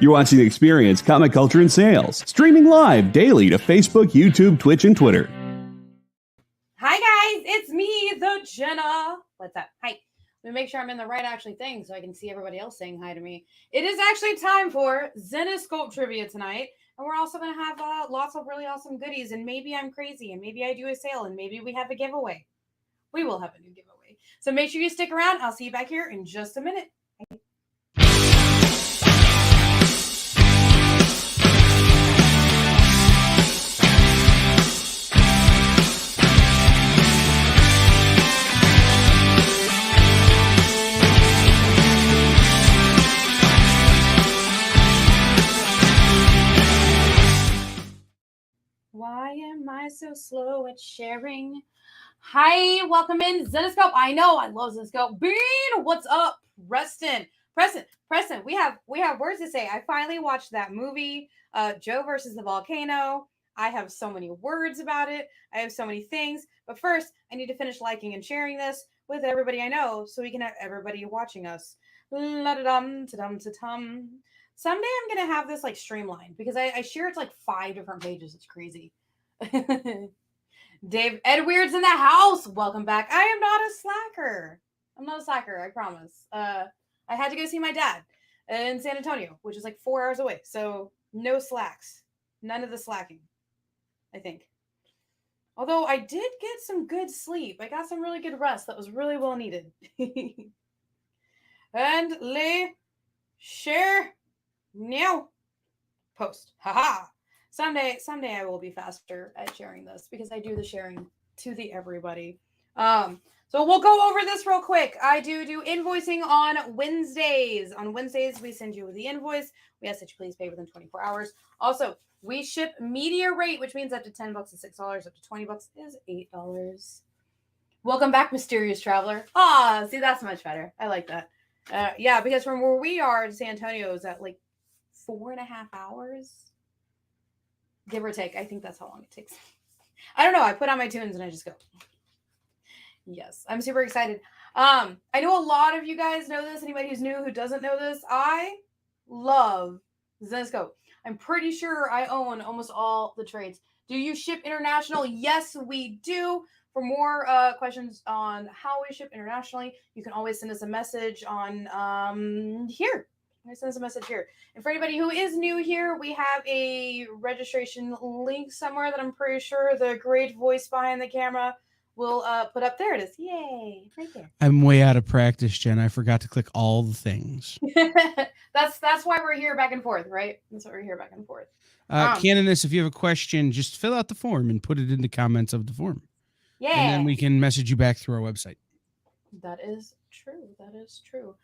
You're watching The Experience, Comic Culture and Sales, streaming live daily to Facebook, YouTube, Twitch, and Twitter. Hi guys, it's me, the Jenna. What's up? Hi. Let me make sure I'm in the right actually thing so I can see everybody else saying hi to me. It is actually time for Zenescope trivia tonight. And we're also going to have lots of really awesome goodies. And maybe I'm crazy. And maybe I do a sale. And maybe we have a giveaway. We will have a new giveaway. So make sure you stick around. I'll see you back here in just a minute. Why am I so slow at sharing? Hi, welcome in Zenescope. I know, I love Zenescope. Bean, what's up? Preston, we have words to say. I finally watched that movie, Joe versus the Volcano. I have so many words about it. I have so many things. But first, I need to finish liking and sharing this with everybody I know so we can have everybody watching us. La-da-dum, ta-dum, ta-tum. Someday I'm going to have this like streamlined because I share it to like 5 different pages. It's crazy. Dave Edwards in the house. Welcome back. I am not a slacker. I'm not a slacker. I promise. I had to go see my dad in San Antonio, which is like 4 hours away. So no slacks. None of the slacking, I think. Although I did get some good sleep. I got some really good rest that was really well needed. And share now post. Haha. Someday I will be faster at sharing this because I do the sharing to the everybody. So we'll go over this real quick. I do invoicing on Wednesdays. On Wednesdays, we send you the invoice. We ask that you please pay within 24 hours. Also, we ship media rate, which means up to $10 is $6, up to $20 is $8. Welcome back, mysterious traveler. See, that's much better. I like that. Yeah, because from where we are in San Antonio is at like 4.5 hours, give or take. I think that's how long it takes. I don't know. I put on my tunes and I just go. Yes, I'm super excited. I know a lot of you guys know this. Anybody who's new who doesn't know this, I love Zenescope. I'm pretty sure I own almost all the trades. Do you ship international? Yes, we do. For more questions on how we ship internationally, you can always send us a message on here. Send us a message here. And for anybody who is new here, we have a registration link somewhere that I'm pretty sure the great voice behind the camera will put up. There it is. Yay. Right there. I'm way out of practice, Jen. I forgot to click all the things. That's why we're here back and forth, right? That's what we're here back and forth. Canonus, if you have a question, just fill out the form and put it in the comments of the form. Yeah. And then we can message you back through our website. That is true. That is true.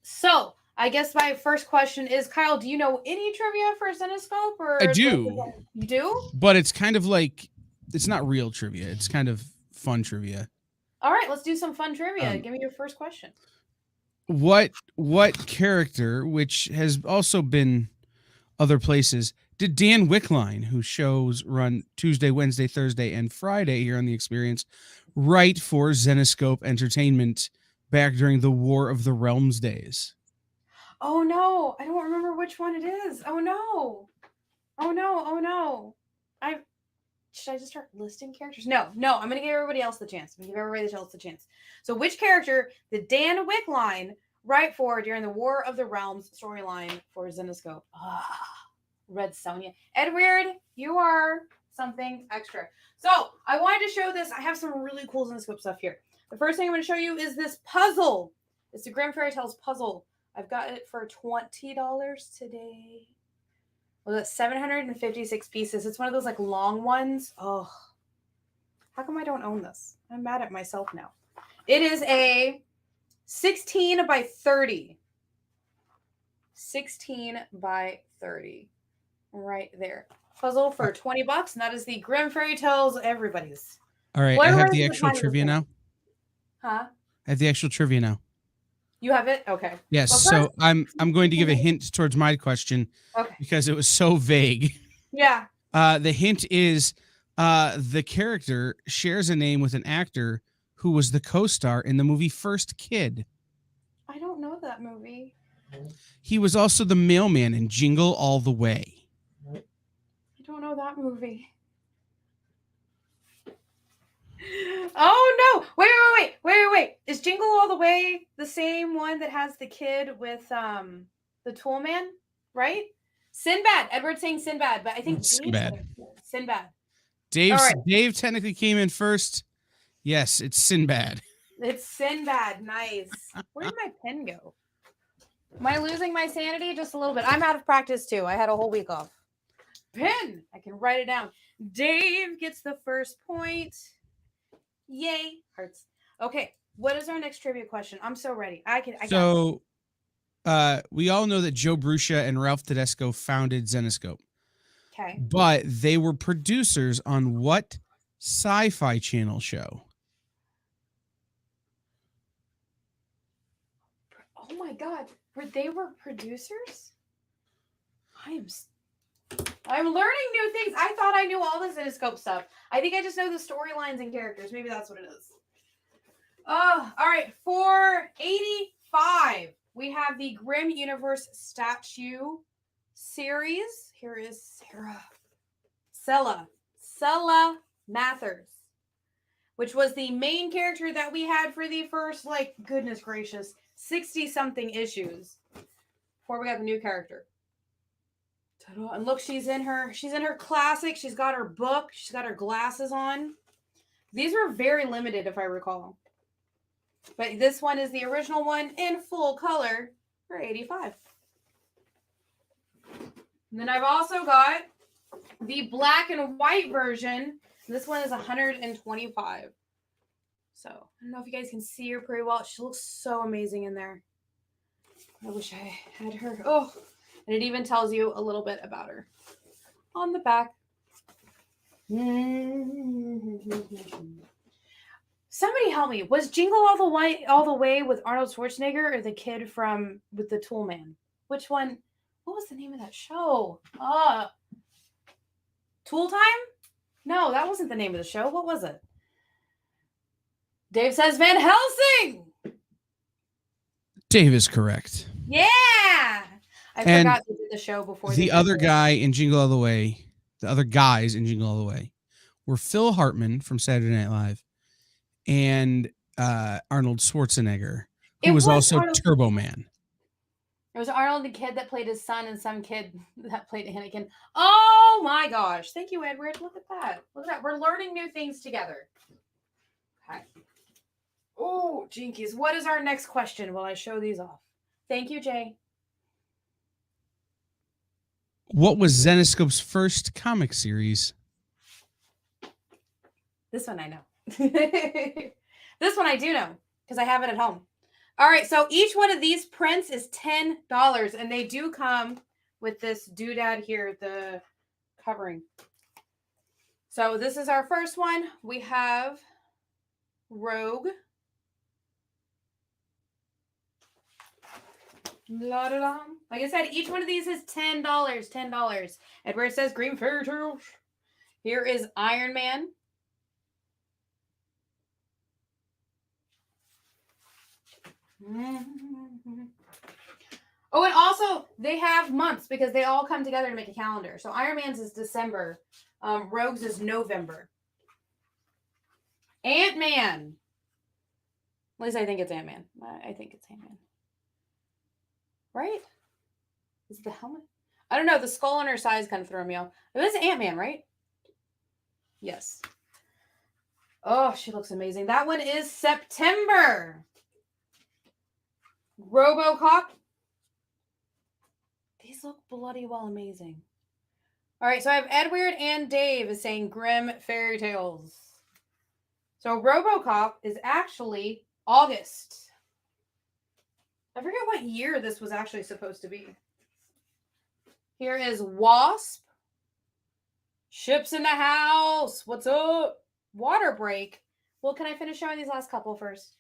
So I guess my first question is, Kyle, do you know any trivia for Zenescope? Or I do. You do? But it's kind of like, it's not real trivia. It's kind of fun trivia. All right, let's do some fun trivia. Give me your first question. What character, which has also been other places, did Dan Wickline, whose shows run Tuesday, Wednesday, Thursday, and Friday here on The Experience, write for Zenescope Entertainment back during the War of the Realms days? Oh no, I don't remember which one it is. Oh no. Should I just start listing characters? No, I'm going to give everybody else the chance. So which character did Dan Wickline write for during the War of the Realms storyline for Zenescope? Red Sonja. Edward, you are something extra. So I wanted to show this. I have some really cool Zenescope stuff here. The first thing I'm going to show you is this puzzle. It's the Grimm Fairy Tales puzzle. I've got it for $20 today. Well, that's 756 pieces. It's one of those like long ones. Oh, how come I don't own this? I'm mad at myself now. It is a 16 by 30. 16 by 30. Right there. Puzzle for $20. And that is the Grimm Fairy Tales everybody's. All right. I have the actual trivia now. Huh? I have the actual trivia now. You have it? Okay. Yes. So I'm going to give a hint towards my question because it was so vague. Yeah. The hint is the character shares a name with an actor who was the co-star in the movie First Kid. I don't know that movie. He was also the mailman in Jingle All the Way. I don't know that movie. Oh no! Wait! Is Jingle All the Way the same one that has the kid with the Tool Man? Right? Sinbad. Edward's saying Sinbad, but I think Sinbad. Sinbad. Dave technically came in first. Yes, it's Sinbad. It's Sinbad. Nice. Where did my pen go? Am I losing my sanity just a little bit? I'm out of practice too. I had a whole week off. Pen. I can write it down. Dave gets the first point. Yay. Hearts. Okay. What is our next trivia question? I'm so ready. We all know that Joe Brucia and Ralph Tedesco founded Zenescope. Okay. But they were producers on what sci-fi channel show? Oh my God. They were producers? I'm learning new things. I thought I knew all the Zenescope stuff. I think I just know the storylines and characters. Maybe that's what it is. Oh, all right. For 85, we have the Grimm Universe statue series. Here is Sella Mathers, which was the main character that we had for the first, like, goodness gracious, 60-something issues before we got the new character. And look, she's in her classic. She's got her book. She's got her glasses on. These were very limited, if I recall. But this one is the original one in full color for 85. And then I've also got the black and white version. This one is 125. So I don't know if you guys can see her pretty well. She looks so amazing in there. I wish I had her. Oh, and it even tells you a little bit about her on the back. Somebody help me. Was Jingle All the Way with Arnold Schwarzenegger or the kid with the Tool Man? Which one? What was the name of that show? Tool Time? No, that wasn't the name of the show. What was it? Dave says Van Helsing. Dave is correct. Yeah. I forgot they did the show before. The other guy in Jingle All the Way, the other guys in Jingle All the Way were Phil Hartman from Saturday Night Live and Arnold Schwarzenegger, who was also Turbo Man. It was Arnold, the kid that played his son, and some kid that played Anakin. Oh my gosh. Thank you, Edward. Look at that. Look at that. We're learning new things together. Okay. Oh, jinkies. What is our next question while I show these off? Thank you, Jay. What was Zenescope's first comic series? This one I know. This one I do know because I have it at home. All right, so each one of these prints is $10, and they do come with this doodad here, the covering. So this is our first one. We have Rogue. La, la, la. Like I said, each one of these is $10. $10. And where it says Green Fairy Tales, here is Iron Man. Oh, and also they have months because they all come together to make a calendar. So Iron Man's is December. Rogue's is November. Ant-Man. At least I think it's Ant-Man. I think it's Ant-Man. Right? Is it the helmet? I don't know. The skull on her side is kind of throwing me off. It was Ant-Man, right? Yes. Oh, she looks amazing. That one is September. RoboCop. These look bloody well amazing. All right, so I have Edward and Dave is saying Grimm Fairy Tales. So RoboCop is actually August. I forget what year this was actually supposed to be. Here is Wasp. Ships in the house. What's up? Water Break. Well, can I finish showing these last couple first?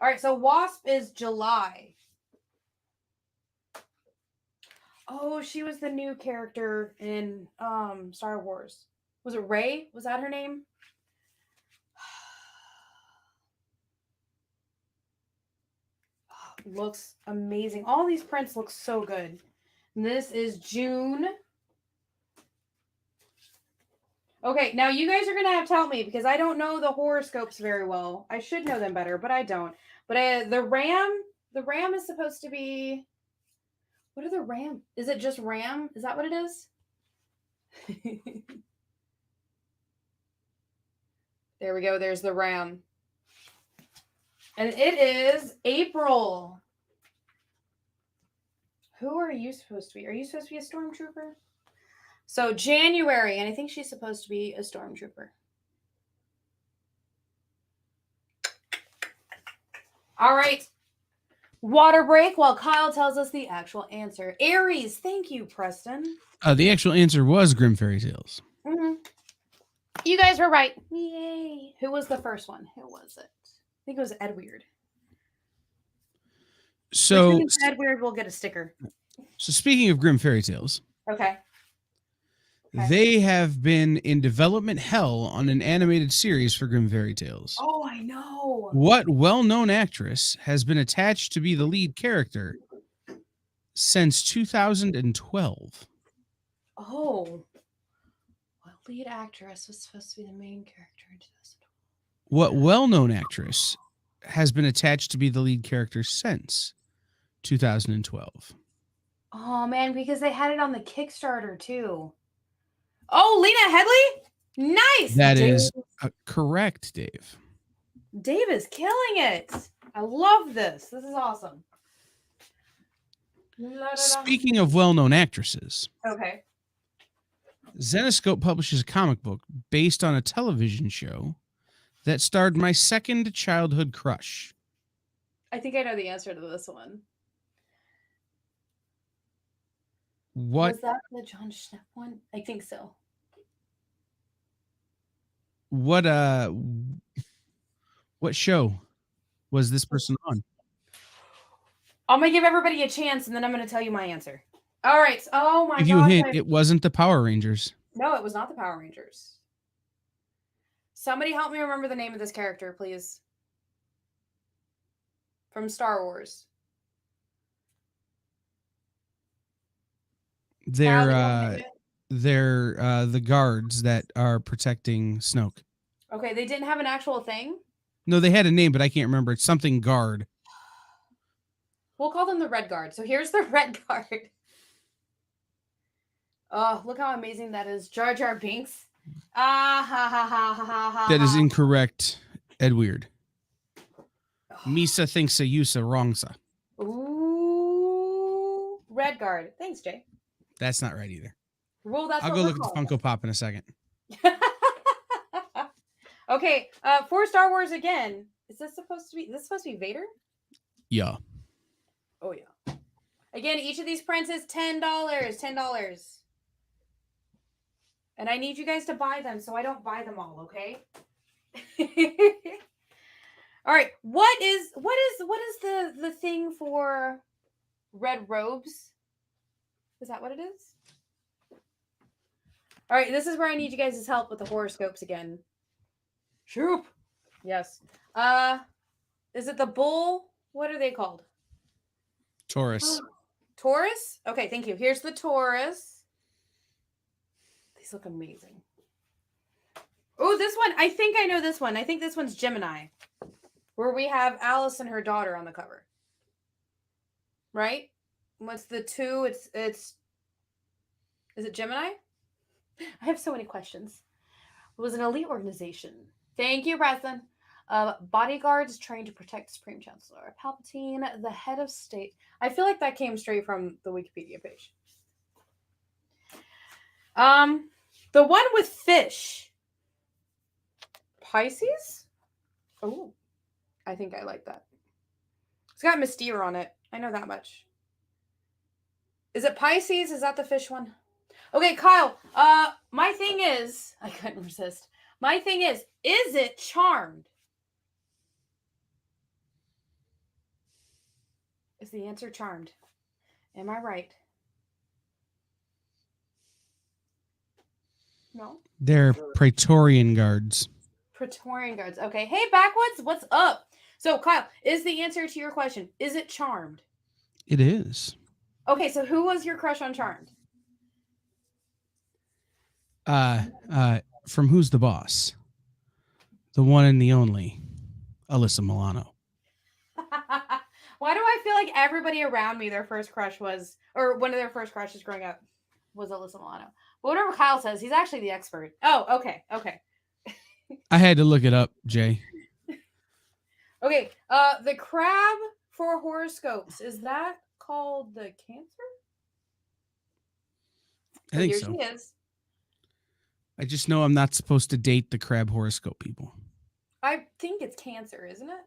All right, so Wasp is July. Oh, she was the new character in Star Wars. Was it Rey? Was that her name? looks amazing. All these prints look so good. And this is June. Okay, now you guys are going to have to help me because I don't know the horoscopes very well. I should know them better, but I don't. But the ram is supposed to be... What are the ram? Is it just ram? Is that what it is? There we go. There's the ram. And it is April. Who are you supposed to be? Are you supposed to be a stormtrooper? So January, and I think she's supposed to be a stormtrooper. All right. Water break while Kyle tells us the actual answer. Aries, thank you, Preston. The actual answer was Grimm Fairy Tales. Mm-hmm. You guys were right. Yay. Who was the first one? Who was it? I think it was Edweird. So Edweird will get a sticker. So speaking of Grimm Fairy Tales, okay. They have been in development hell on an animated series for Grimm Fairy Tales. Oh, I know. What well-known actress has been attached to be the lead character since 2012? Oh. What lead actress was supposed to be the main character in 2012? What well-known actress has been attached to be the lead character since 2012? Oh, man, because they had it on the Kickstarter, too. Oh, Lena Headey? Nice! That is correct, Dave. Dave is killing it. I love this. This is awesome. Speaking of well-known actresses. Okay. Zenescope publishes a comic book based on a television show that starred my second childhood crush. I think I know the answer to this one. What was that the John Schnepp one? I think so. What show was this person on? I'm gonna give everybody a chance, and then I'm gonna tell you my answer. All right. Oh my god! Give you a hint. It wasn't the Power Rangers. No, it was not the Power Rangers. Somebody help me remember the name of this character, please. From Star Wars. They're the guards that are protecting Snoke. Okay, they didn't have an actual thing? No, they had a name, but I can't remember. It's something guard. We'll call them the Red Guard. So here's the Red Guard. Oh, look how amazing that is. Jar Jar Binks. Ah, ha, ha, ha, ha, ha, ha. That is incorrect, Edweird. Misa thinks a Yusa wrongsa. Ooh. Red Guard. Thanks, Jay. That's not right either. Well, that's I'll go look at the Funko Pop in a second. Okay, for Star Wars again. Is this supposed to be Vader? Yeah. Oh yeah. Again, each of these prints is $10. $10. And I need you guys to buy them so I don't buy them all, okay? All right. What is the thing for red robes? Is that what it is? All right, this is where I need you guys' help with the horoscopes again. Shoop. Yes. Is it the bull? What are they called? Taurus. Taurus? Okay, thank you. Here's the Taurus. These look amazing. Oh, this one. I think I know this one. I think this one's Gemini. Where we have Alice and her daughter on the cover. Right? What's the two? Is it Gemini? I have so many questions. It was an elite organization. Thank you, Preston. Bodyguards trained to protect Supreme Chancellor Palpatine, the head of state. I feel like that came straight from the Wikipedia page. The one with fish. Pisces? Oh, I think I like that. It's got Mystere on it. I know that much. Is it Pisces? Is that the fish one? Okay, Kyle. My thing is, I couldn't resist. My thing is it Charmed? Is the answer Charmed? Am I right? No. They're Praetorian guards. Praetorian guards. Okay. Hey, Backwoods, what's up? So, Kyle, is the answer to your question, is it Charmed? It is. Okay, so who was your crush on Charmed? From Who's the Boss? The one and the only, Alyssa Milano. Why do I feel like everybody around me, their first crush was, or one of their first crushes growing up was Alyssa Milano? But whatever Kyle says, he's actually the expert. Oh, okay. I had to look it up, Jay. Okay, the crab for horoscopes, is that called the Cancer? I think here so. She is. I just know I'm not supposed to date the crab horoscope people. I think it's Cancer, isn't it?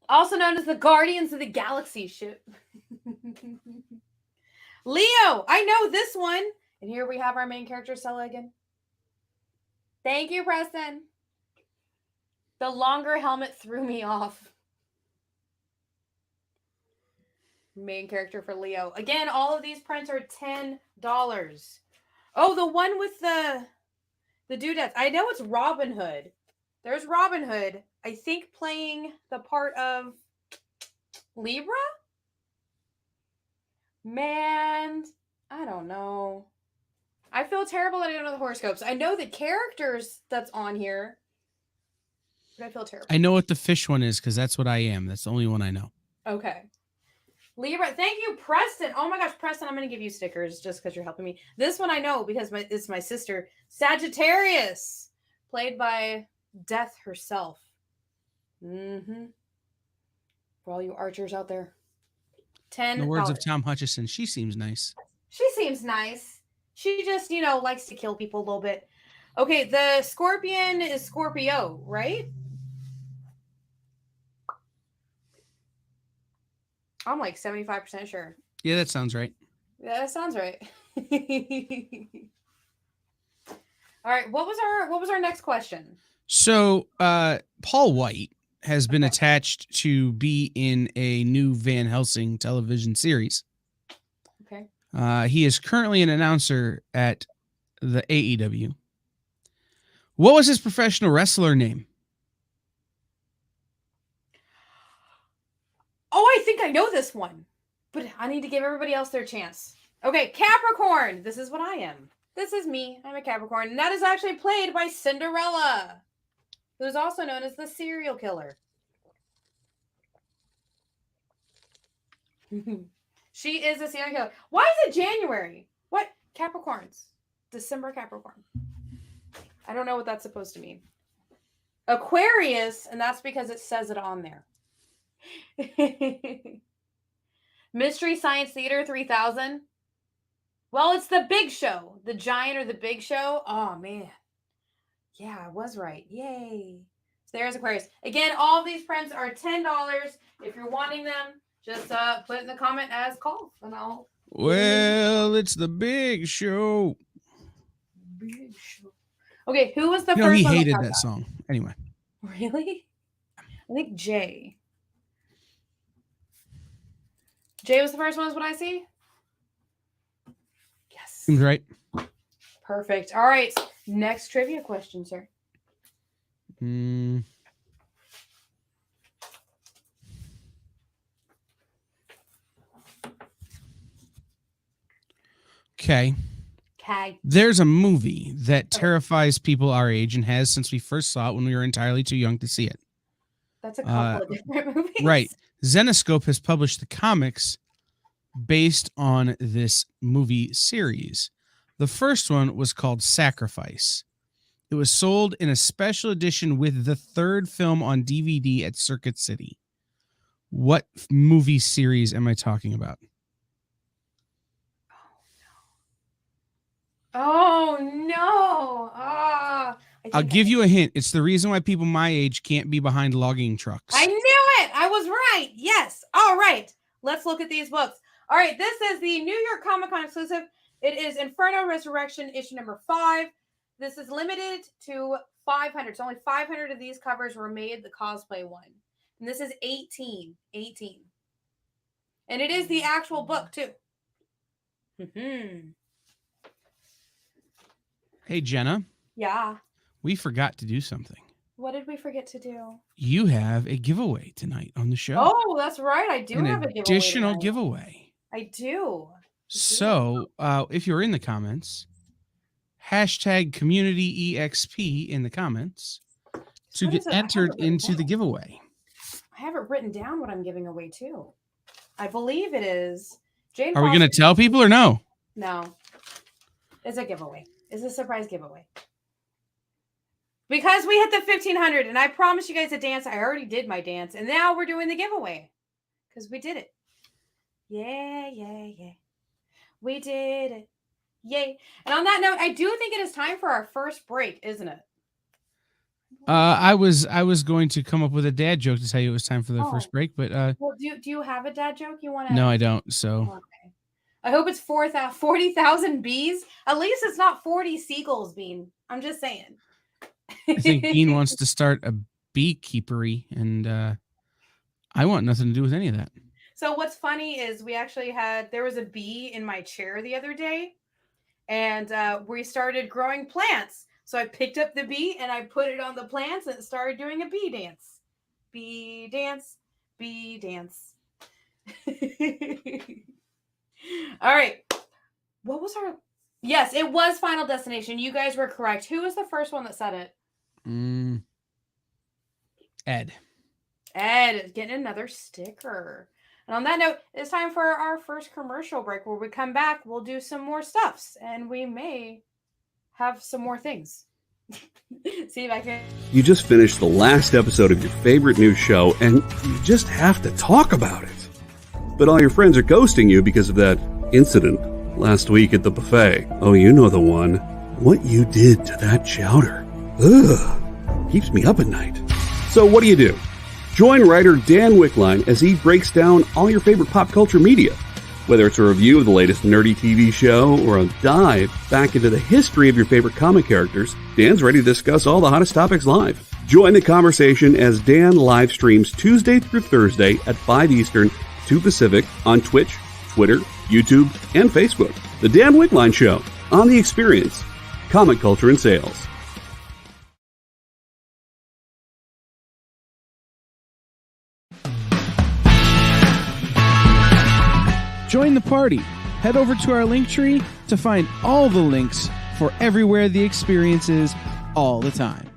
Also known as the Guardians of the Galaxy ship. Leo, I know this one. And here we have our main character, Stella again. Thank you, Preston. The longer helmet threw me off. Main character for Leo. Again, all of these prints are $10. Oh, the one with the dudettes. I know it's Robin Hood. There's Robin Hood, I think, playing the part of Libra? Man, I don't know. I feel terrible that I don't know the horoscopes. I know the characters that's on here, but I feel terrible. I know what the fish one is because that's what I am. That's the only one I know. Okay. Libra, thank you, Preston. Oh my gosh, Preston, I'm going to give you stickers just because you're helping me. This one I know because it's my sister, Sagittarius, played by Death herself. For all you archers out there. $10. In the words of Tom Hutchison, she seems nice. She seems nice. She just, likes to kill people a little bit. Okay, the scorpion is Scorpio, right? I'm like 75% sure. Yeah, that sounds right. Yeah, that sounds right. All right, what was our next question? So, Paul White has been attached to be in a new Van Helsing television series. Okay. He is currently an announcer at the AEW. What was his professional wrestler name? Oh, I think I know this one, but I need to give everybody else their chance. Okay, Capricorn. This is what I am. This is me. I'm a Capricorn. And that is actually played by Cinderella, who's also known as the serial killer. She is a serial killer. Why is it January? What? Capricorns. December Capricorn. I don't know what that's supposed to mean. Aquarius, and that's because it says it on there. Mystery Science Theater 3000. Well, it's the Big Show. The Giant or the Big Show. Oh, man. Yeah, I was right. Yay. So there's Aquarius. Again, all of these prints are $10. If you're wanting them, just put in the comment as call. And I'll... Well, it's the Big Show. Big Show. Okay, who was the first one? He one hated that song. Anyway. Really? I think Jay. Jay was the first one, is what I see? Yes. Seems right. Perfect. All right. Next trivia question, sir. Okay. There's a movie that terrifies people our age and has since we first saw it when we were entirely too young to see it. That's a couple of different movies. Right. Zenescope has published the comics based on this movie series. The first one was called Sacrifice. It was sold in a special edition with the third film on DVD at Circuit City. What movie series am I talking about? Oh, no. I'll give you a hint. It's the reason why people my age can't be behind logging trucks. I knew it. I was right. Yes. All right. Let's look at these books. All right. This is the New York Comic Con exclusive. It is Inferno Resurrection, issue number 5. This is limited to 500. So only 500 of these covers were made, the cosplay one. And this is 18. And it is the actual book, too. Hey, Jenna. Yeah. We forgot to do something. What did we forget to do? You have a giveaway tonight on the show. Oh, that's right. I do have a giveaway. Additional giveaway. I do. So, if you're in the comments, hashtag communityexp in the comments to get entered into the giveaway. I have it written down what I'm giving away too. I believe it is Jane. Are we going to tell people or no? No. It's a giveaway. It's a surprise giveaway. Because we hit the 1,500 and I promised you guys a dance. I already did my dance and now we're doing the giveaway because we did it. Yeah. We did it. Yay. And on that note, I do think it is time for our first break, isn't it? I was going to come up with a dad joke to tell you it was time for the first break, but well, do you have a dad joke you want to? No, I don't. So okay. I hope it's 40,000 bees. At least it's not 40 seagulls, Bean. I'm just saying. I think Bean wants to start a beekeepery, and I want nothing to do with any of that. So what's funny is there was a bee in my chair the other day, and we started growing plants. So I picked up the bee and I put it on the plants and it started doing a bee dance. Bee dance, bee dance. All right. What was our... Yes, it was Final Destination. You guys were correct. Who was the first one that said it? Ed. Ed is getting another sticker. And on that note, it's time for our first commercial break. Where we come back, we'll do some more stuffs. And we may have some more things. See if I can. You just finished the last episode of your favorite news show, and you just have to talk about it. But all your friends are ghosting you because of that incident last week at the buffet. Oh, you know the one. What you did to that chowder. Ugh. Keeps me up at night. So what do? Join writer Dan Wickline as he breaks down all your favorite pop culture media. Whether it's a review of the latest nerdy TV show or a dive back into the history of your favorite comic characters, Dan's ready to discuss all the hottest topics live. Join the conversation as Dan live streams Tuesday through Thursday at 5 Eastern, 2 Pacific on Twitch, Twitter, YouTube, and Facebook. The Dan Wickline Show on The Experience, Comic Culture and Sales. Join the party. Head over to our link tree to find all the links for everywhere the experience is all the time.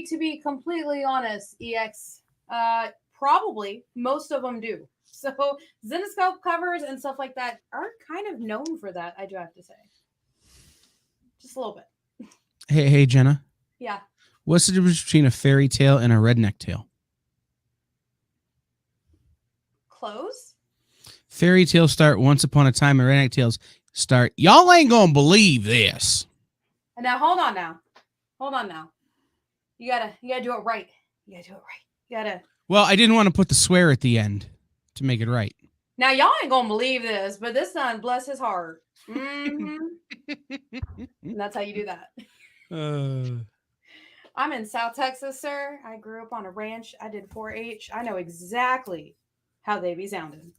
To be completely honest, EX, probably most of them do. So Zenescope covers and stuff like that are kind of known for that, I do have to say. Just a little bit. Hey, Jenna. Yeah. What's the difference between a fairy tale and a redneck tale? Close? Fairy tales start once upon a time, and redneck tales start, y'all ain't gonna believe this. And now, hold on now. You gotta do it right. You gotta. Well, I didn't want to put the swear at the end to make it right. Now, y'all ain't gonna believe this, but this son, bless his heart. Mm-hmm. And that's how you do that. I'm in South Texas, sir. I grew up on a ranch. I did 4-H. I know exactly how they be sounding.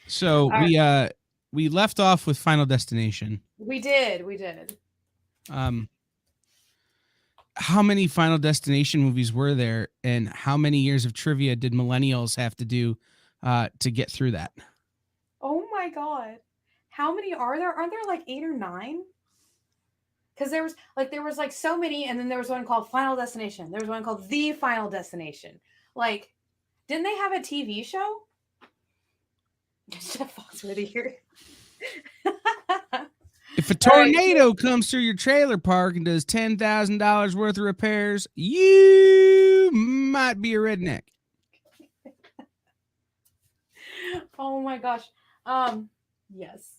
So we left off with Final Destination. We did. How many Final Destination movies were there, and how many years of trivia did millennials have to do to get through that? Oh my God. How many are there? Aren't there like 8 or 9? Because there was so many, and then there was one called Final Destination. There was one called The Final Destination. Like, didn't they have a TV show? Jeff Foxworthy here. If a tornado comes through your trailer park and does $10,000 worth of repairs, you might be a redneck. Oh my gosh. Yes.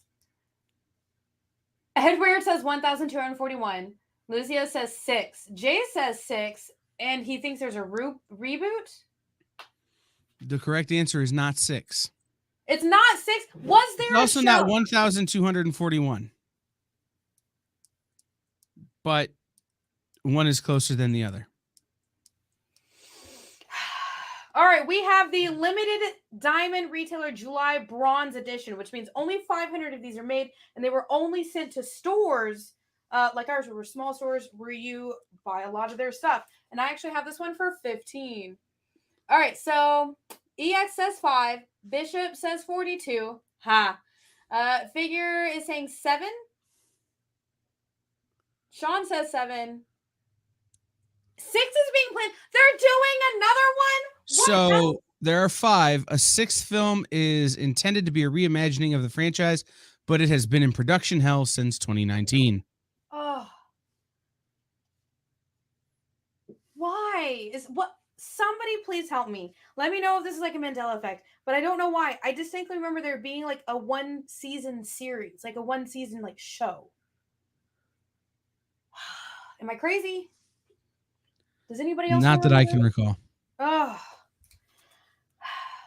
Edward says 1,241. Lucio says 6. Jay says 6, and he thinks there's a reboot. The correct answer is not 6. It's not 6. Was there It's also a show? not 1,241. But one is closer than the other. All right, we have the limited diamond retailer July bronze edition, which means only 500 of these are made, and they were only sent to stores like ours, were small stores where you buy a lot of their stuff. And I actually have this one for 15. All right, so EX says 5, Bishop says 42. Ha. Figure is saying 7. Sean says 7. 6 is being planned. They're doing another one. So there are 5. A 6th film is intended to be a reimagining of the franchise, but it has been in production hell since 2019. Oh. Why? Somebody please help me. Let me know if this is like a Mandela effect, but I don't know why. I distinctly remember there being like a 1-season series, like a 1-season like show. Am I crazy? Does anybody else? Not that I can recall. Oh.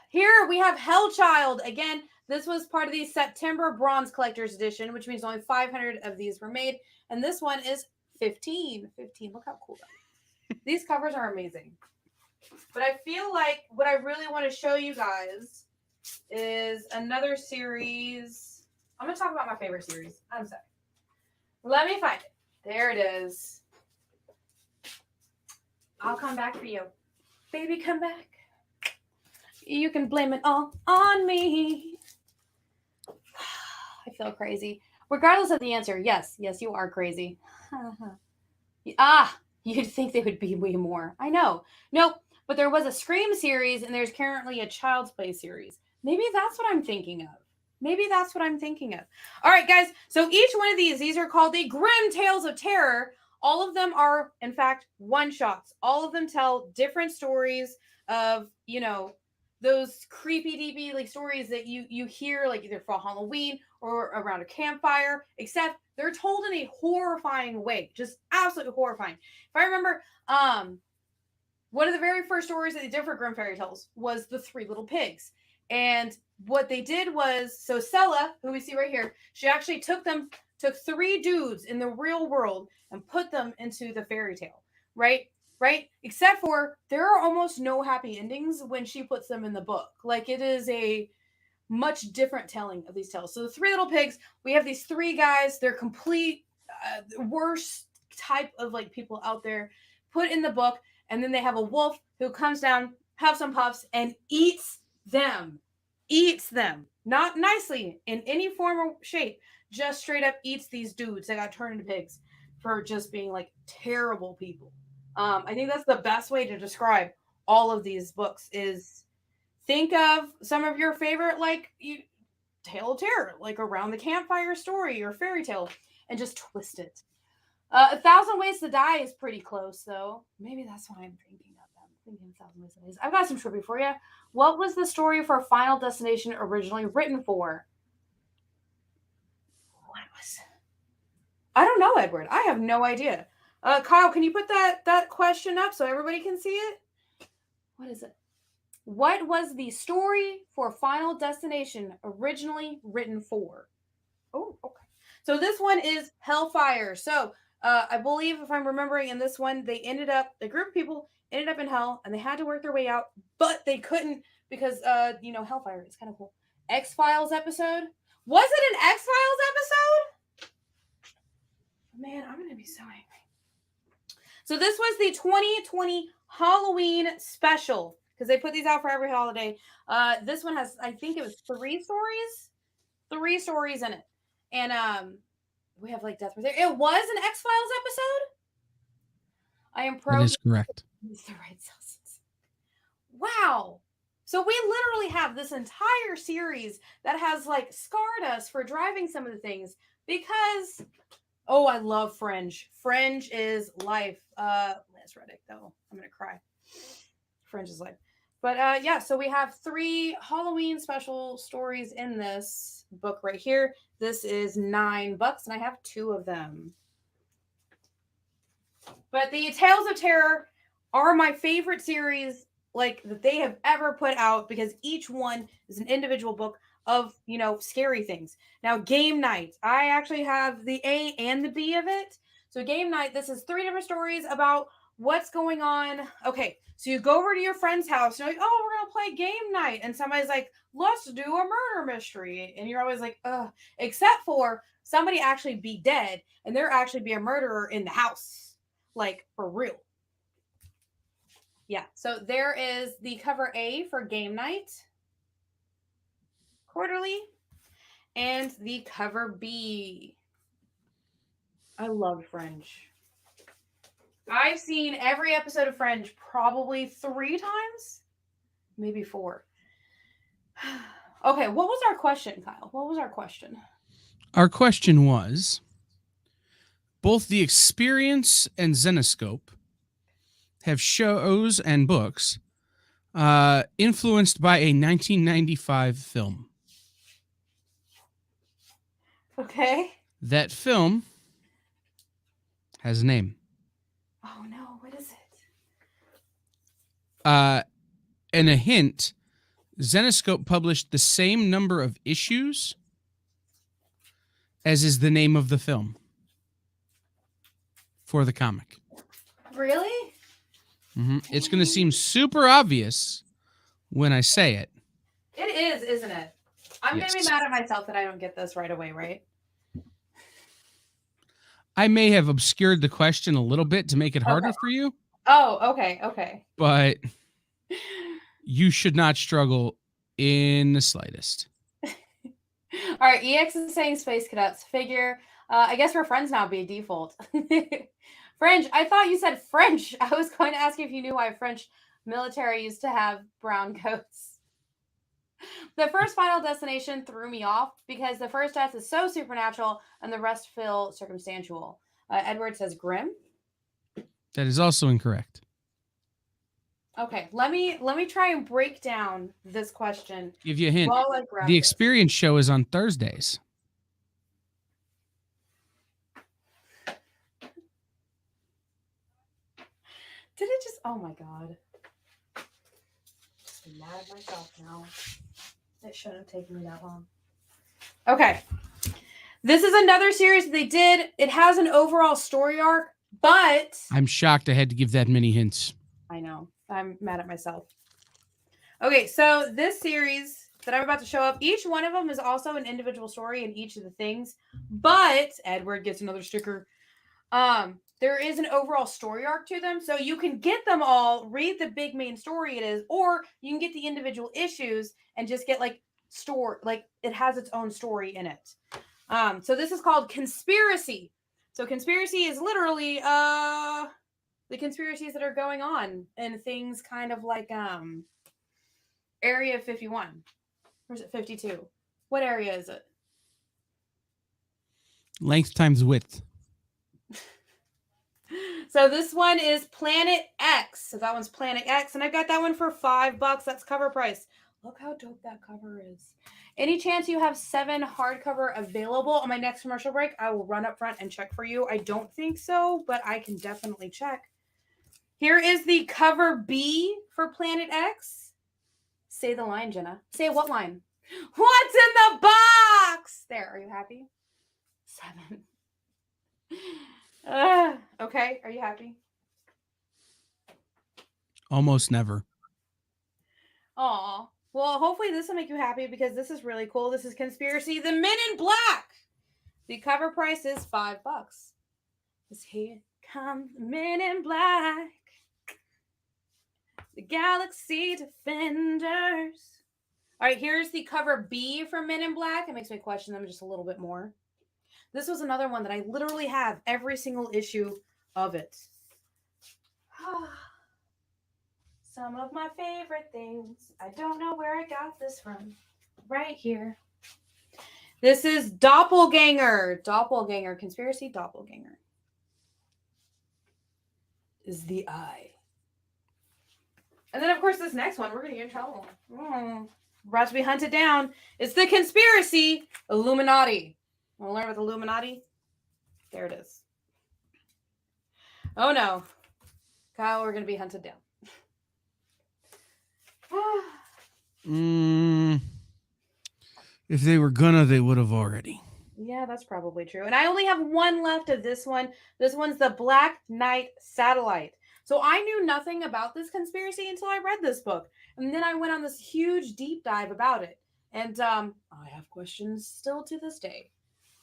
Here we have Hellchild. Again, this was part of the September Bronze Collector's Edition, which means only 500 of these were made. And this one is 15. 15. Look how cool that is. These covers are amazing. But I feel like what I really want to show you guys is another series. I'm going to talk about my favorite series. I'm sorry. Let me find it. There it is. I'll come back for you. Baby, come back. You can blame it all on me. I feel crazy. Regardless of the answer, yes, you are crazy. You'd think they would be way more. I know. Nope. But there was a Scream series, and there's currently a Child's Play series. Maybe that's what I'm thinking of. All right, guys. So each one of these are called the Grim Tales of Terror. All of them are, in fact, one-shots. All of them tell different stories of, those creepy, deepy like stories that you hear like either for Halloween or around a campfire, except they're told in a horrifying way, just absolutely horrifying. If I remember, one of the very first stories that they did for Grim Fairy Tales was the 3 Little Pigs. And what they did was, so Sella, who we see right here, she actually took 3 dudes in the real world and put them into the fairy tale, right? Except for there are almost no happy endings when she puts them in the book. Like, it is a much different telling of these tales. So the 3 Little Pigs, we have these 3 guys. They're complete worst type of like people out there put in the book. And then they have a wolf who comes down, have some puffs, and eats them. Not nicely in any form or shape. Just straight up eats these dudes that got turned into pigs for just being like terrible people. I think that's the best way to describe all of these books is think of some of your favorite tale of terror, like around the campfire story or fairy tale, and just twist it. 1,000 Ways to Die is pretty close, though. Maybe that's what I'm thinking of. I'm thinking 1,000 Ways to Die. I've got some trivia for you. What was the story for Final Destination originally written for? What was it? I don't know, Edward. I have no idea. Kyle, can you put that question up so everybody can see it? What is it? What was the story for Final Destination originally written for? Oh, okay. So this one is Hellfire. So I believe, if I'm remembering, in this one, a group of people ended up in hell, and they had to work their way out, but they couldn't because, Hellfire is kind of cool. X-Files episode. Was it an X-Files episode? Man, I'm going to be so angry. So this was the 2020 Halloween special, because they put these out for every holiday. This one has, I think it was 3 stories. 3 stories in it. And we have like Death There. It was an X-Files episode? I am That is correct. It's the right substance. Wow. So we literally have this entire series that has like scarred us for driving some of the things because I love Fringe. Fringe is life. Lance Reddick, though. I'm gonna cry. Fringe is life. But yeah, so we have 3 Halloween special stories in this book right here. This is $9, and I have 2 of them. But the Tales of Terror are my favorite series, like, that they have ever put out, because each one is an individual book of, scary things. Now, Game Night, I actually have the A and the B of it. So Game Night, this is 3 different stories about what's going on. Okay, so you go over to your friend's house, and you're like, oh, we're going to play Game Night. And somebody's like, let's do a murder mystery. And you're always like, ugh, except for somebody actually be dead, and there actually be a murderer in the house. Like, for real. Yeah, so there is the cover A for Game Night quarterly, and the cover B. I love Fringe. I've seen every episode of Fringe probably 3 times, maybe 4. Okay, what was our question, Kyle? What was our question? Our question was, both the Experience and Zenescope have shows and books influenced by a 1995 film. Okay. That film has a name. Oh no, what is it? And a hint, Zenescope published the same number of issues as is the name of the film for the comic. Really? Mm-hmm. It's going to seem super obvious when I say it. It is, isn't it? I'm Yes. going to be mad at myself that I don't get this right away, right? I may have obscured the question a little bit to make it harder for you. Oh, okay. But you should not struggle in the slightest. All right, EX is saying Space Cadets. Figure, I guess we're friends now, by default. French, I thought you said French. I was going to ask you if you knew why French military used to have brown coats. The first Final Destination threw me off because the first death is so supernatural and the rest feel circumstantial. Edward says grim. That is also incorrect. Okay, let me try and break down this question. Give you a hint. While I grab The this. Experience show is on Thursdays. Did it just? Oh my god! Just mad at myself now. It shouldn't have taken me that long. Okay, this is another series that they did. It has an overall story arc, but I'm shocked I had to give that many hints. I know. I'm mad at myself. Okay, so this series that I'm about to show up, each one of them is also an individual story in each of the things. But Edward gets another sticker. There is an overall story arc to them, so you can get them all, read the big main story it is, or you can get the individual issues and just get like it has its own story in it. So this is called Conspiracy. So Conspiracy is literally the conspiracies that are going on and things kind of like Area 51. Or is it 52? What area is it? Length times width. So this one is Planet X. So that one's Planet X. And I got that one for $5. That's cover price. Look how dope that cover is. Any chance you have 7 hardcover available on my next commercial break? I will run up front and check for you. I don't think so, but I can definitely check. Here is the cover B for Planet X. Say the line, Jenna. Say what line? What's in the box? There, are you happy? 7. Okay, are you happy? Almost never. Aw. Well, hopefully this will make you happy because this is really cool. This is Conspiracy, the Men in Black. The cover price is $5. Because here come the Men in Black. The Galaxy Defenders. All right, here's the cover B for Men in Black. It makes me question them just a little bit more. This was another one that I literally have every single issue of it. Some of my favorite things. I don't know where I got this from. Right here. This is Doppelganger. Doppelganger. Conspiracy Doppelganger. Is the eye. And then, of course, this next one, we're going to get in trouble. We're about to be hunted down. It's the conspiracy Illuminati. Want to learn about the Illuminati? There it is. Oh, no. Kyle, we're going to be hunted down. If they were gonna, they would have already. Yeah, that's probably true. And I only have one left of this one. This one's the Black Knight Satellite. So I knew nothing about this conspiracy until I read this book. And then I went on this huge deep dive about it. And I have questions still to this day.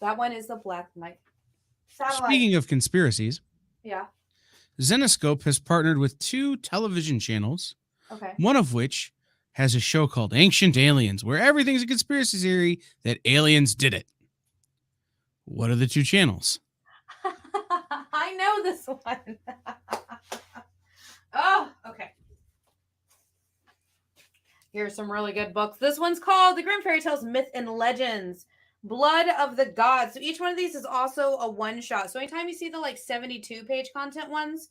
That one is the Black Knight Satellite. Speaking of conspiracies, yeah. Zenescope has partnered with 2 television channels, Okay. one of which has a show called Ancient Aliens, where everything's a conspiracy theory that aliens did it. What are the 2 channels? I know this one. Oh, okay. Here's some really good books. This one's called The Grimm Fairy Tales, Myth and Legends, Blood of the Gods. So each one of these is also a one-shot. So anytime you see the 72-page content ones,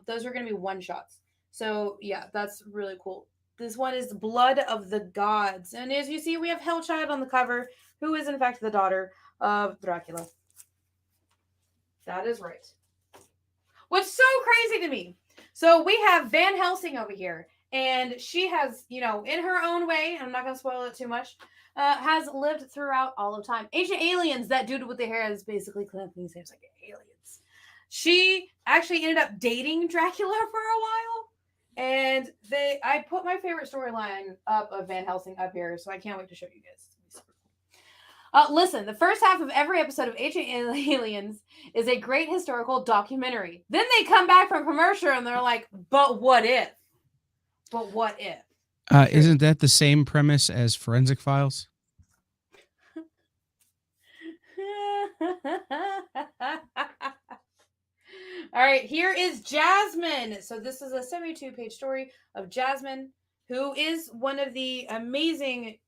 those are going to be one-shots. So yeah, that's really cool. This one is Blood of the Gods. And as you see, we have Hellchild on the cover, who is in fact the daughter of Dracula. That is right. What's so crazy to me. So we have Van Helsing over here. And she has, in her own way, I'm not going to spoil it too much, has lived throughout all of time. Ancient Aliens, that dude with the hair is basically Clancy's name's like aliens. She actually ended up dating Dracula for a while. And I put my favorite storyline up of Van Helsing up here, so I can't wait to show you guys. Listen, the first half of every episode of Ancient Aliens is a great historical documentary. Then they come back from commercial and they're like, but what if? But what if? Isn't that the same premise as Forensic Files? All right, here is Jasmine. So this is a 72-page story of Jasmine, who is one of the amazing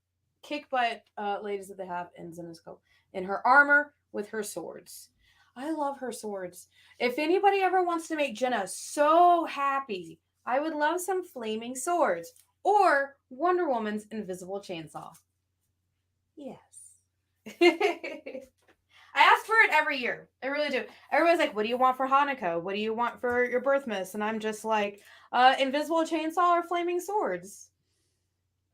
kick-butt ladies that they have in Zenescope. In her armor with her swords. I love her swords. If anybody ever wants to make Jenna so happy, I would love some flaming swords. Or Wonder Woman's invisible chainsaw. Yes. I ask for it every year. I really do. Everybody's like, what do you want for Hanukkah? What do you want for your birthmas? And I'm just like, invisible chainsaw or flaming swords.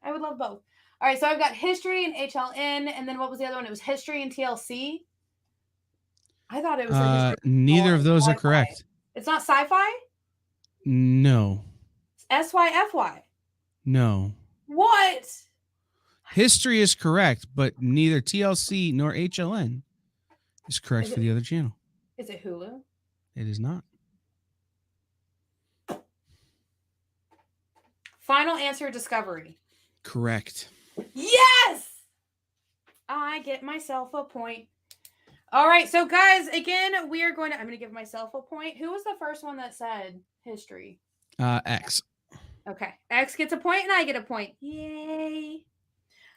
I would love both. All right, so I've got history and HLN, and then what was the other one? It was history and TLC. I thought it was neither of those sci-fi. Are correct. It's not sci-fi? No. It's SYFY. No. What? History is correct, but neither TLC nor HLN is correct for the other channel. Is it Hulu? It is not. Final answer, Discovery. Correct. Yes! I get myself a point. All right, so guys, again, I'm going to give myself a point. Who was the first one that said history? X. Okay, X gets a point and I get a point. Yay.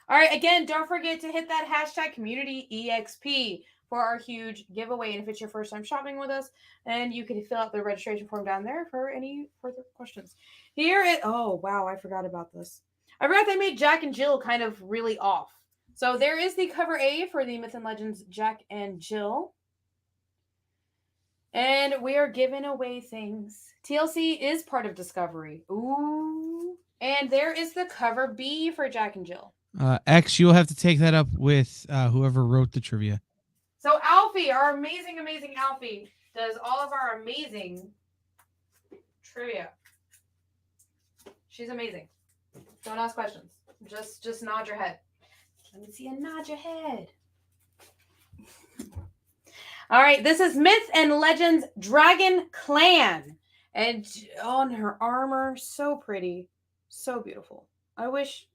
All right, again, don't forget to hit that hashtag CommunityEXP for our huge giveaway. And if it's your first time shopping with us, then you can fill out the registration form down there for any further questions. Oh, wow, I forgot about this. I forgot they made Jack and Jill kind of really off. So there is the cover A for the Myth and Legends Jack and Jill. And we are giving away things. TLC is part of Discovery. Ooh. And there is the cover B for Jack and Jill. X, you'll have to take that up with whoever wrote the trivia. So Alfie, our amazing, amazing Alfie, does all of our amazing trivia. She's amazing. Don't ask questions. Just nod your head. Let me see you nod your head. All right, this is Myth and Legends Dragon Clan. And on her armor, so pretty. So beautiful. I wish...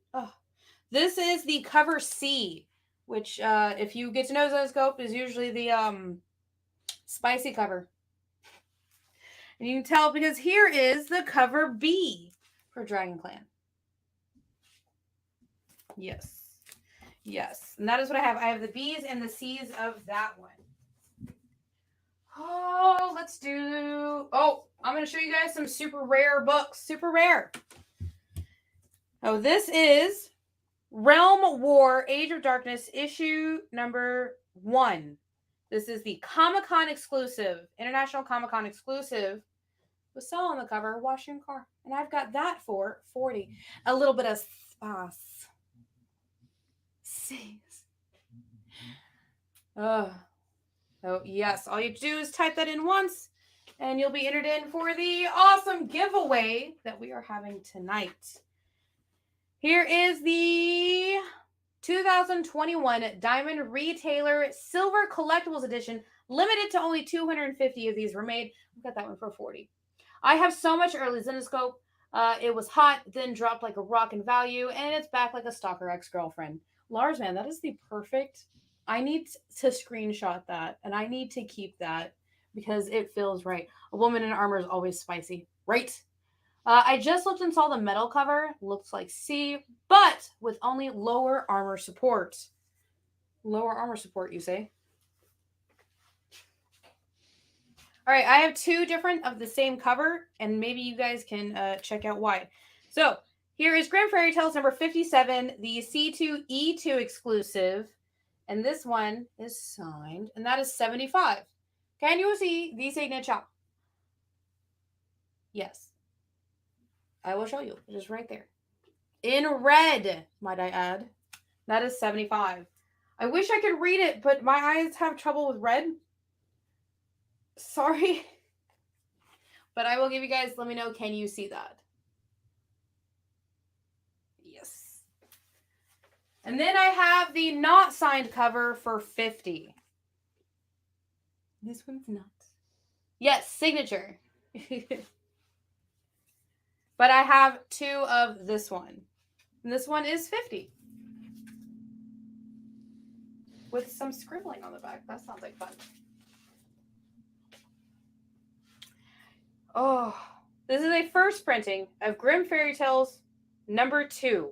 This is the cover C, which, if you get to know Zenescope, is usually the spicy cover. And you can tell because here is the cover B for Dragon Clan. Yes. Yes. And that is what I have. I have the B's and the C's of that one. Oh, let's do... Oh, I'm going to show you guys some super rare books. Super rare. Oh, this is Realm War Age of Darkness issue number 1. This is the Comic-Con exclusive, International Comic-Con exclusive. Was still on the cover, wash your car. And I've got that for $40. A little bit of spice. Oh, yes. All you have to do is type that in once, and you'll be entered in for the awesome giveaway that we are having tonight. Here is the 2021 Diamond Retailer Silver Collectibles Edition. Limited to only 250 of these were made. I've got that one for $40. I have so much early Zenescope. It was hot, then dropped like a rock in value, and it's back like a stalker ex-girlfriend. Lars, man, that is the perfect... I need to screenshot that, and I need to keep that because it feels right. A woman in armor is always spicy. Right? I just looked and saw the metal cover. Looks like C, but with only lower armor support. Lower armor support, you say? All right, I have 2 different of the same cover, and maybe you guys can check out why. So here is Grim Fairy Tales number 57, the C2E2 exclusive. And this one is signed, and that is 75. Can you see the signature? Yes. I will show you. It is right there. In red, might I add. That is 75. I wish I could read it, but my eyes have trouble with red. Sorry. But I will give you guys, let me know, can you see that? Yes. And then I have the not signed cover for 50. This one's not. Yes, signature. But I have 2 of this one. And this one is 50. With some scribbling on the back. That sounds like fun. Oh, this is a first printing of Grim Fairy Tales number 2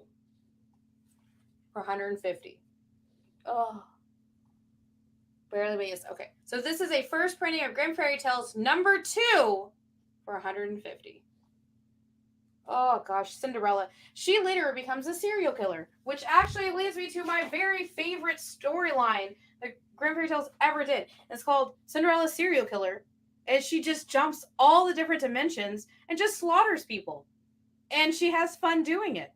for 150. Oh, barely made it. Okay, so this is a first printing of Grim Fairy Tales number 2 for 150. Oh gosh, Cinderella. She later becomes a serial killer, which actually leads me to my very favorite storyline that Grim Fairy Tales ever did. It's called Cinderella Serial Killer. And she just jumps all the different dimensions and just slaughters people. And she has fun doing it.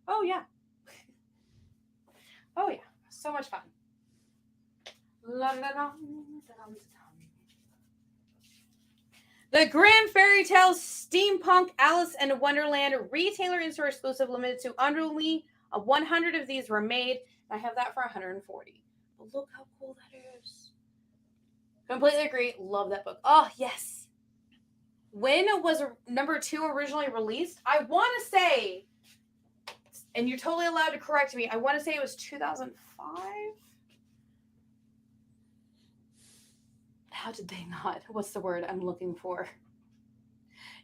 Oh, yeah. Oh, yeah. So much fun. The Grim Fairy Tales Steampunk Alice in Wonderland retailer in-store exclusive, limited to only 100 of these were made. I have that for 140. But look how cool that is. Completely agree. Love that book. Oh, yes. When was number 2 originally released? I want to say, and you're totally allowed to correct me, I want to say it was 2005? How did they not? What's the word I'm looking for?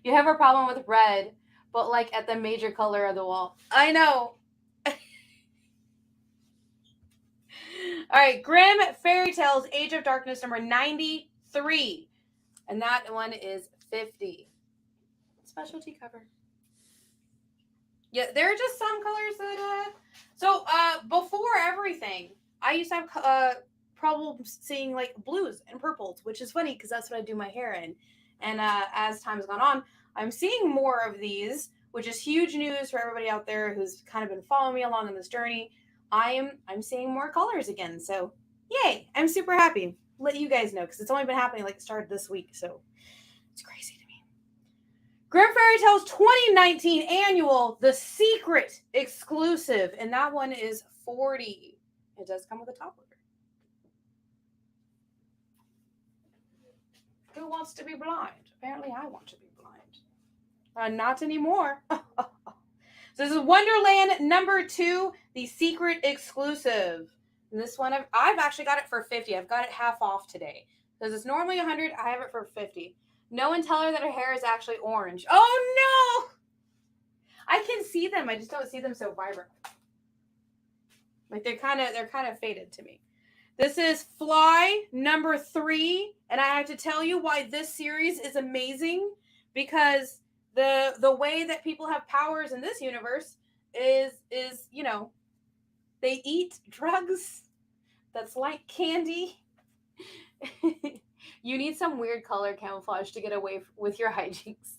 You have a problem with red, but like at the major color of the wall. I know. All right, Grim Fairy Tales Age of Darkness number 93. And that one is 50. Specialty cover. Yeah, there are just some colors that... So, before everything, I used to have problems seeing, like, blues and purples, which is funny because that's what I do my hair in. And as time's gone on, I'm seeing more of these, which is huge news for everybody out there who's kind of been following me along on this journey. I'm seeing more colors again, so yay! I'm super happy. Let you guys know because it's only been happening like it started this week, so it's crazy to me. Grim Fairy Tales 2019 Annual, the Secret exclusive, and that one is 40. It does come with a top loader. Who wants to be blind? Apparently, I want to be blind. Not anymore. So this is Wonderland number 2, the Secret exclusive. And this one, I've actually got it for 50. I've got it half off today. Because it's normally 100. I have it for 50. No one tell her that her hair is actually orange. Oh, no! I can see them. I just don't see them so vibrant. Like, they're kind of faded to me. This is Fly number 3. And I have to tell you why this series is amazing. Because the way that people have powers in this universe, is they eat drugs that's like candy. You need some weird color camouflage to get away with your hijinks.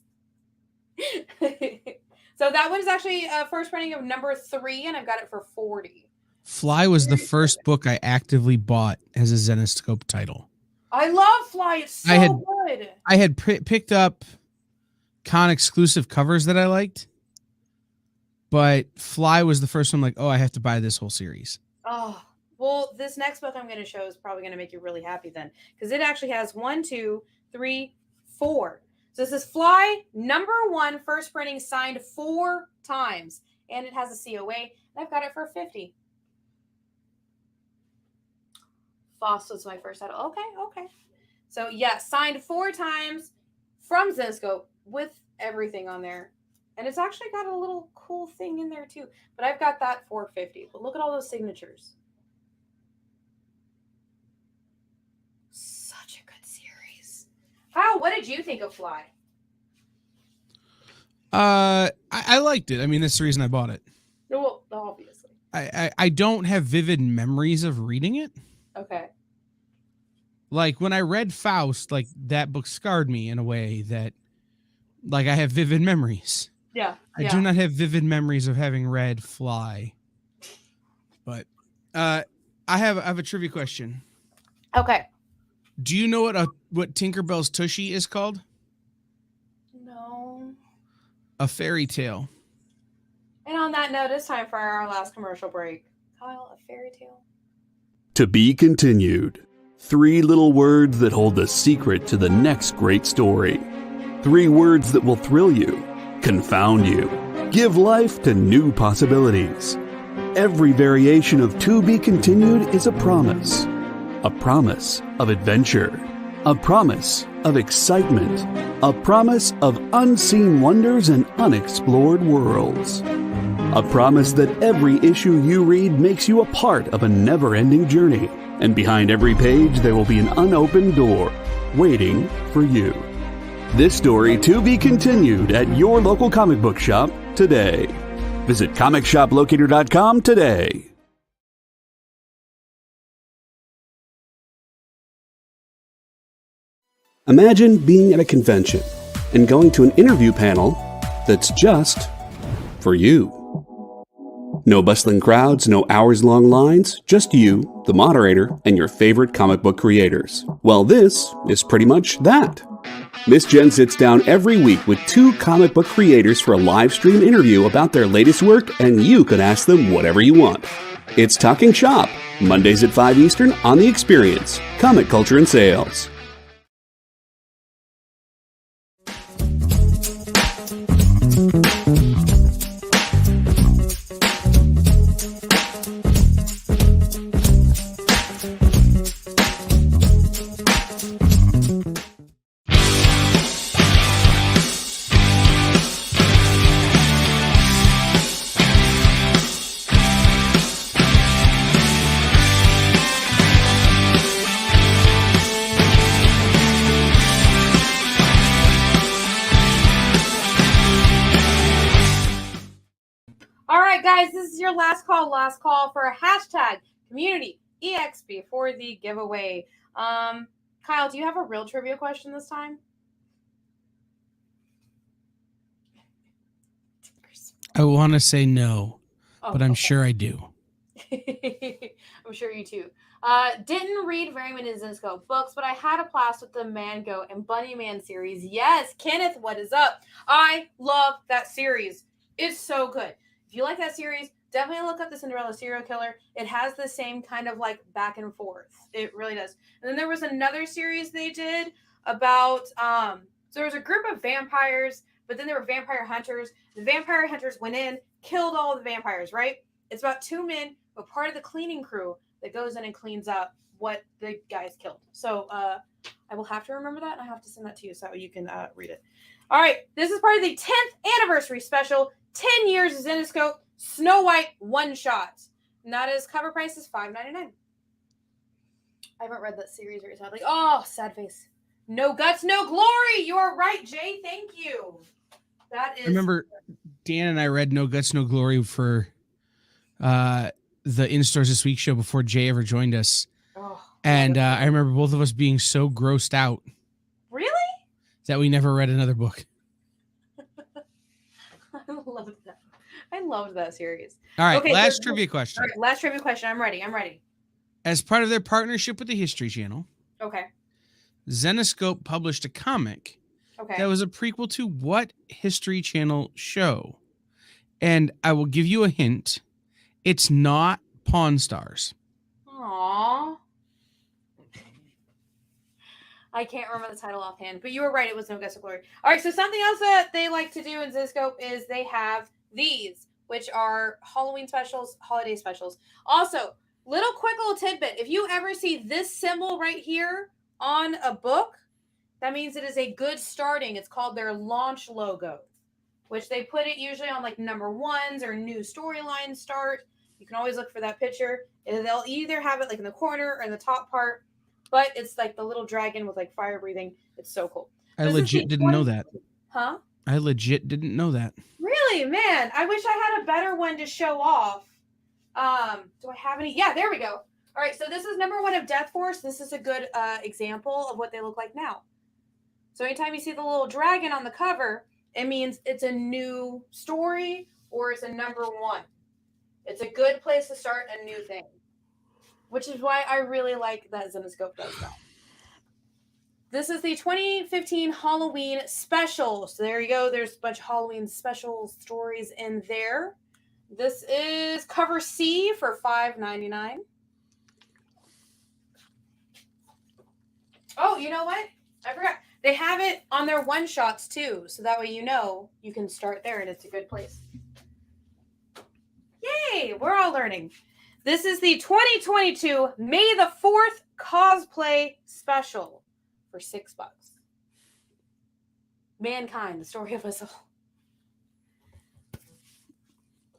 So that one's actually first printing of number 3, and I've got it for 40. Fly was the first book I actively bought as a Zenescope title. I love Fly. It's so good. I had picked up con exclusive covers that I liked, but Fly was the first one. Like, oh, I have to buy this whole series. Oh, well, this next book I'm going to show is probably going to make you really happy then, because it actually has 1, 2, 3, 4. So this is Fly number 1, first printing, signed 4 times, and it has a COA. And I've got it for 50. Foss was my first title. Okay. So yeah, signed 4 times from Zenescope with everything on there. And it's actually got a little cool thing in there too. But I've got that for 50. But look at all those signatures. Such a good series. Kyle, what did you think of Fly? I liked it. I mean, that's the reason I bought it. Well, obviously. I don't have vivid memories of reading it. Okay. Like when I read Faust, like that book scarred me in a way that, like, I have vivid memories. Yeah. I do not have vivid memories of having read Fly. But I have a trivia question. Okay. Do you know what Tinkerbell's Tushy is called? No. A fairy tale. And on that note, it's time for our last commercial break. Kyle, a fairy tale? To be continued. 3 little words that hold the secret to the next great story. 3 words that will thrill you, confound you, give life to new possibilities. Every variation of To Be Continued is a promise of adventure, a promise of excitement, a promise of unseen wonders and unexplored worlds. A promise that every issue you read makes you a part of a never-ending journey. And behind every page, there will be an unopened door waiting for you. This story to be continued at your local comic book shop today. Visit comicshoplocator.com today. Imagine being at a convention and going to an interview panel that's just for you. No bustling crowds, no hours-long lines, just you, the moderator, and your favorite comic book creators. Well, this is pretty much that. Miss Jen sits down every week with 2 comic book creators for a live stream interview about their latest work, and you can ask them whatever you want. It's Talking Shop, Mondays at 5 Eastern on The Experience, Comic Culture and Sales. Guys, this is your last call for a hashtag community EXP for the giveaway. Kyle, do you have a real trivia question this time? I want to say no, but I'm sure I do. I'm sure you too. Didn't read very many Zenescope books, but I had a blast with the Mango and Bunnyman series. Yes, Kenneth, what is up? I love that series. It's so good. If you like that series, definitely look up the Cinderella Serial Killer. It has the same kind of like back and forth. It really does. And then there was another series they did about, so there was a group of vampires, but then there were vampire hunters. The vampire hunters went in, killed all the vampires, right? It's about 2 men, but part of the cleaning crew that goes in and cleans up what the guys killed. So I will have to remember that, and I have to send that to you so you can read it. All right, this is part of the 10th anniversary special. 10 years of Zenescope, Snow White one-shot. And that is cover price is $5.99. I haven't read that series very sadly. Oh, sad face. No guts, no glory. You're right, Jay. Thank you. That is. I remember Dan and I read No Guts, No Glory for the In Stores This Week show before Jay ever joined us. Oh, And I remember both of us being so grossed out. Really? That we never read another book. I loved that. I loved that series. All right, Okay, last trivia question. All right, last trivia question. I'm ready. As part of their partnership with the History Channel, Okay. Zenescope published a comic Okay. that was a prequel to what History Channel show? And I will give you a hint. It's not Pawn Stars. Aww. I can't remember the title offhand, but you were right. It was No Guts of Glory. All right, so something else that they like to do in Zenescope is they have these, which are Halloween specials, holiday specials. Also, quick little tidbit. If you ever see this symbol right here on a book, that means it is a good starting. It's called their launch logo, which they put it usually on like number ones or new storyline start. You can always look for that picture. And they'll either have it like in the corner or in the top part, but it's like the little dragon with like fire breathing. It's so cool. I legit didn't know that. Huh? I legit didn't know that. Really, man. I wish I had a better one to show off. Do I have any? Yeah, there we go. All right, so this is number 1 of Death Force. This is a good example of what they look like now. So anytime you see the little dragon on the cover, it means it's a new story or it's a number 1. It's a good place to start a new thing, which is why I really like that Zenescope does that. This is the 2015 Halloween special. So there you go. There's a bunch of Halloween special stories in there. This is cover C for $5.99. Oh, you know what? I forgot. They have it on their one-shots too. So that way you know you can start there and it's a good place. Yay! We're all learning. This is the 2022 May the 4th cosplay special for $6. Mankind, the story of us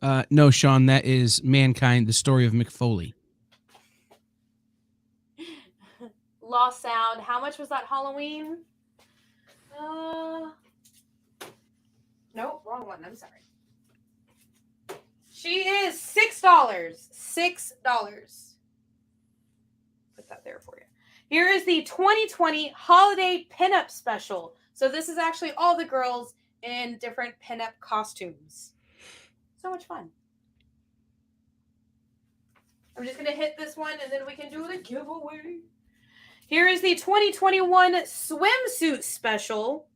all. No, Sean, that is Mankind, the story of Mick Foley. Lost Sound. How much was that Halloween? Nope, wrong one. I'm sorry. She is $6. $6. Put that there for you. Here is the 2020 Holiday Pinup Special. So this is actually all the girls in different pinup costumes. So much fun. I'm just going to hit this one and then we can do the giveaway. Here is the 2021 Swimsuit Special.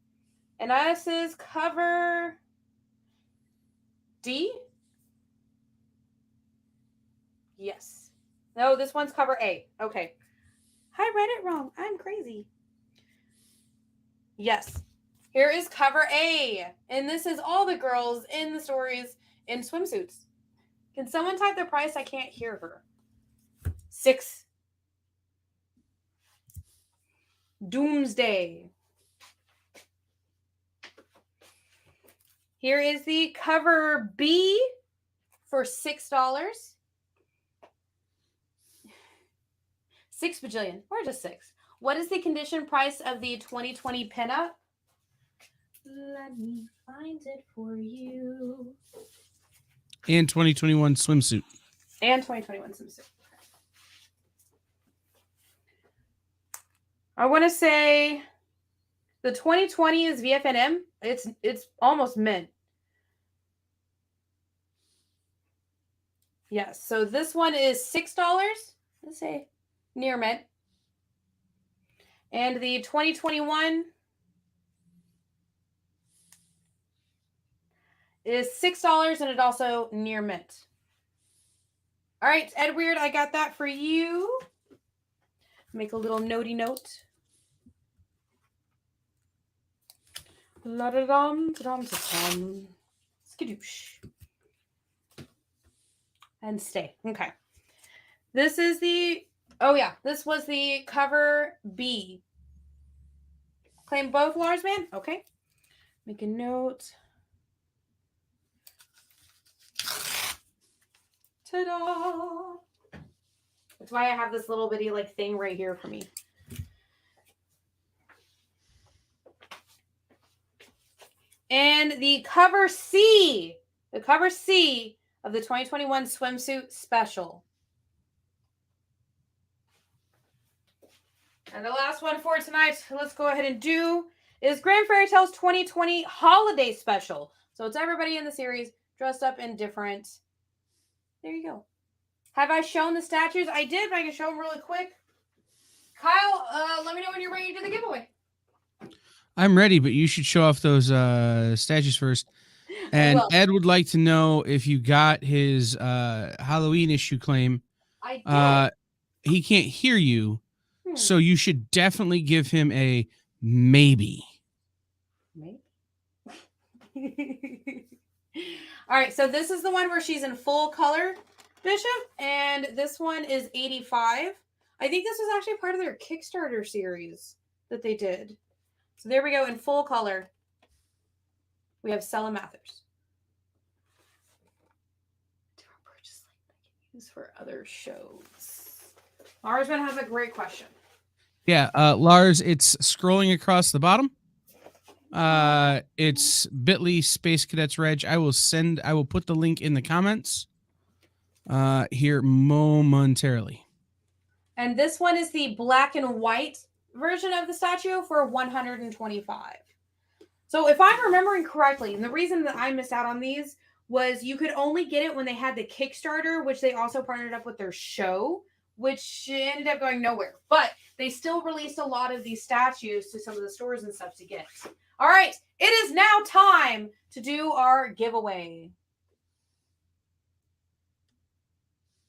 And this is cover D? Yes. No, this one's cover A. Okay. I read it wrong. I'm crazy. Yes. Here is cover A. And this is all the girls in the stories in swimsuits. Can someone type the price? I can't hear her. $6. Doomsday. Here is the cover B for $6. 6 bajillion, or just 6. What is the condition price of the 2020 pinup? Let me find it for you. And 2021 swimsuit. And 2021 swimsuit. I want to say the 2020 is VFNM. It's almost mint. Yes, so this one is $6. Let's say near mint. And the 2021 is $6 and it also near mint. All right, Ed Weird, I got that for you. Make a little notey note. La da dum da dum da dum. Skadoosh. And stay. Okay. This is the this was the cover B. Claim both, Lars Man? Okay. Make a note. Ta-da! That's why I have this little bitty like thing right here for me. And the cover C the cover C of the 2021 swimsuit special. And the last one for tonight, let's go ahead and do, is Grand Fairy Tales 2020 Holiday Special. So it's everybody in the series dressed up in different. There you go. Have I shown the statues? I did, but I can show them really quick. Kyle, let me know when you're ready to do the giveaway. I'm ready, but you should show off those statues first. And Ed would like to know if you got his Halloween issue claim. I did. He can't hear you, so you should definitely give him a maybe. Maybe. All right, so this is the one where she's in full color, Bishop, and this one is 85. I think this was actually part of their Kickstarter series that they did. So there we go, in full color. We have Stella Mathers. Different purchase link I can use for other shows. Larsman has a great question. Yeah, Lars, it's scrolling across the bottom. It's bit.ly Space Cadets Reg. I will put the link in the comments here momentarily. And this one is the black and white version of the statue for 125. So if I'm remembering correctly, and the reason that I missed out on these was you could only get it when they had the Kickstarter, which they also partnered up with their show, which ended up going nowhere. But they still released a lot of these statues to some of the stores and stuff to get. All right, it is now time to do our giveaway.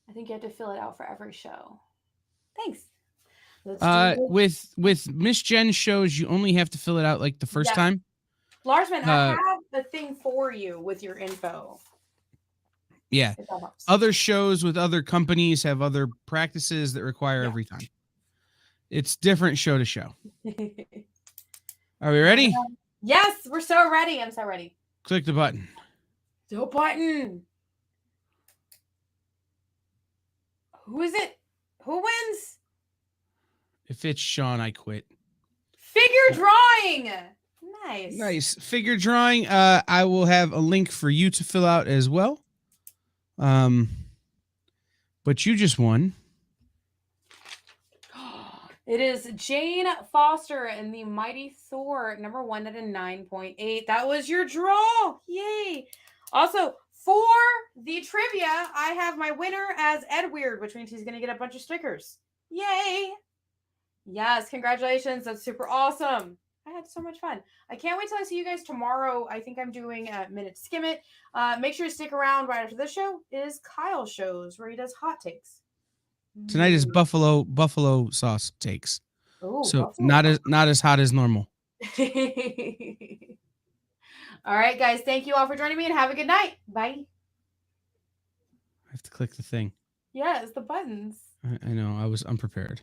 I think you have to fill it out for every show. Thanks. With Miss Jen shows, you only have to fill it out like the first time. Larsman, I have a thing for you with your info. Yeah. Other shows with other companies have other practices that require every time. It's different show to show. Are we ready? Yes, we're so ready. I'm so ready. Click the button. The button. Who is it? Who wins? If it's Sean, I quit. Figure drawing. Nice. Nice. Figure drawing. I will have a link for you to fill out as well. But you just won. It is Jane Foster and the Mighty Thor, number 1 at a 9.8. That was your draw. Yay. Also, for the trivia, I have my winner as Ed Weird, which means he's going to get a bunch of stickers. Yay. Yes, congratulations. That's super awesome. I had so much fun. I can't wait till I see you guys tomorrow. I think I'm doing a Minute Skim It. Make sure to stick around. Right after this show is Kyle shows where he does hot takes. Tonight is buffalo sauce takes. Ooh, so not as hot as normal. All right, guys. Thank you all for joining me and have a good night. Bye. I have to click the thing. Yes, the buttons. I know. I was unprepared.